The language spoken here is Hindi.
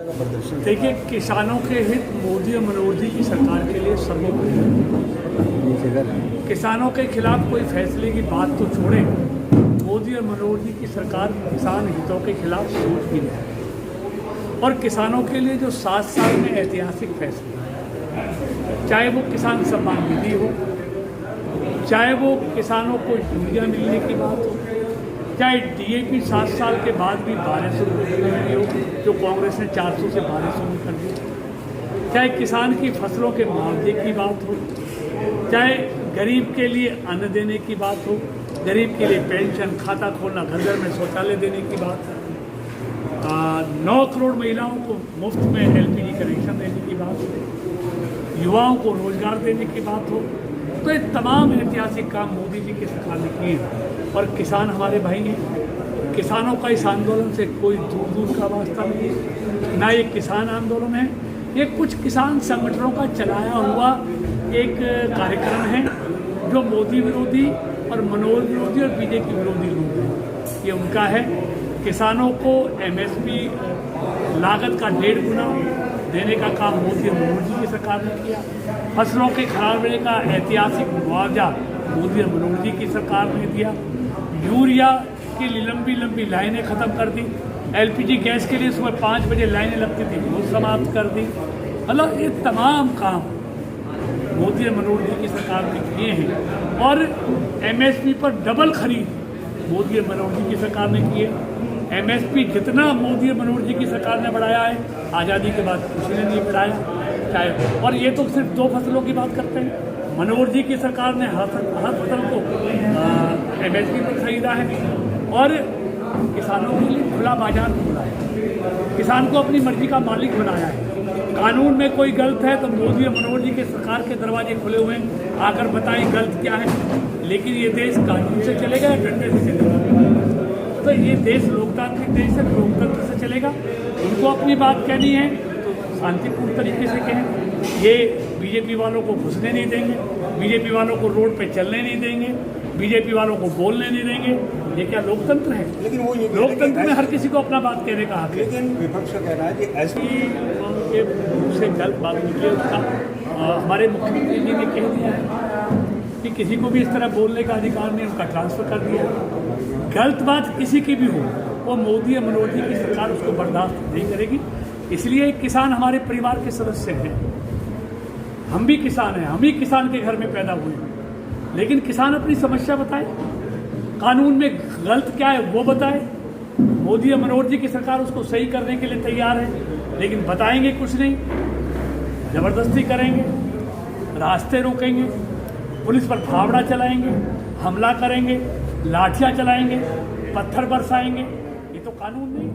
देखिए, किसानों के हित मोदी और मनोहर जी की सरकार के लिए सर्वोपरि। किसानों के खिलाफ कोई फैसले की बात तो छोड़ें, मोदी और मनोहर जी की सरकार किसान हितों के खिलाफ सोच भी नहीं। और किसानों के लिए जो 7 साल में ऐतिहासिक फैसले, चाहे वो किसान सम्मान निधि हो, चाहे वो किसानों को यूरिया मिलने की बात हो, चाहे DAP 7 साल के बाद भी 1200 रुपये हो, जो कांग्रेस ने 400 से 1200 में कर दिया, चाहे किसान की फसलों के मुआवजे की बात हो, चाहे गरीब के लिए अन्न देने की बात हो, गरीब के लिए पेंशन, खाता खोलना, घर घर में शौचालय देने की बात हो, 9 करोड़ महिलाओं को मुफ्त में LPG कनेक्शन देने की बात हो, युवाओं को रोजगार देने की बात हो, तो ये तमाम ऐतिहासिक काम मोदी जी की सरकार ने किए। और किसान हमारे भाई हैं, किसानों का इस आंदोलन से कोई दूर दूर का वास्ता नहीं है, ना ये किसान आंदोलन है, ये कुछ किसान संगठनों का चलाया हुआ एक कार्यक्रम है जो मोदी विरोधी और मनोहर विरोधी और BJP विरोधी लोग हैं। ये उनका है। किसानों को MSP लागत का 1.5 गुना देने का काम मोदी और मनोहर जी की सरकार ने किया। फसलों के खराब होने का ऐतिहासिक मुआवजा मोदी और मनोहर जी की सरकार ने दिया। यूरिया की लंबी लाइनें ख़त्म कर दी। LPG गैस के लिए सुबह 5 बजे लाइनें लगती थी, वो समाप्त कर दी। मतलब ये तमाम काम मोदी और मनोहर जी की सरकार ने किए हैं। और MSP पर डबल खरीद मोदी और मनोहर जी की सरकार ने की है। MSP जितना मोदी और मनोहर जी की सरकार ने बढ़ाया है, आज़ादी के बाद किसी ने नहीं बढ़ाया। चाहे और ये तो सिर्फ 2 फसलों की बात करते हैं। मनोहर जी की सरकार ने हर फसल को MSP पर खरीदा है और किसानों के लिए खुला बाजार खोला है, किसान को अपनी मर्जी का मालिक बनाया है। कानून में कोई गलत है तो मोदी और मनोहर जी के सरकार के दरवाजे खुले हुए हैं, आकर बताएं गलत क्या है। लेकिन ये देश कानून से चलेगा या डंडे से चलेगा? तो ये देश लोकतांत्रिक देश है, लोकतंत्र से चलेगा। उनको अपनी बात कहनी है तो शांतिपूर्ण तरीके से कहें। ये BJP वालों को घुसने नहीं देंगे, BJP वालों को रोड पे चलने नहीं देंगे, BJP वालों को बोलने नहीं देंगे। ये क्या लोकतंत्र है? लेकिन वो लोकतंत्र में हर किसी को अपना बात कहने का हक है। लेकिन विपक्ष का कहना है कि ऐसी के मुँह से गलत बात निकले, उसका हमारे मुख्यमंत्री जी ने कह दिया है कि किसी को भी इस तरह बोलने का अधिकार नहीं, उनका ट्रांसफर कर दिया। गलत बात किसी की भी हो, वो मोदी और मनोहर जी की सरकार उसको बर्दाश्त नहीं करेगी। इसलिए किसान हमारे परिवार के सदस्य हैं, हम भी किसान हैं, हम ही किसान के घर में पैदा हुए। लेकिन किसान अपनी समस्या बताए, कानून में गलत क्या है वो बताए। मोदी और मनोहर जी की सरकार उसको सही करने के लिए तैयार है, लेकिन बताएंगे कुछ नहीं, ज़बरदस्ती करेंगे, रास्ते रोकेंगे, पुलिस पर फावड़ा चलाएंगे, हमला करेंगे, लाठियाँ चलाएंगे, पत्थर बरसाएंगे। ये तो कानून नहीं।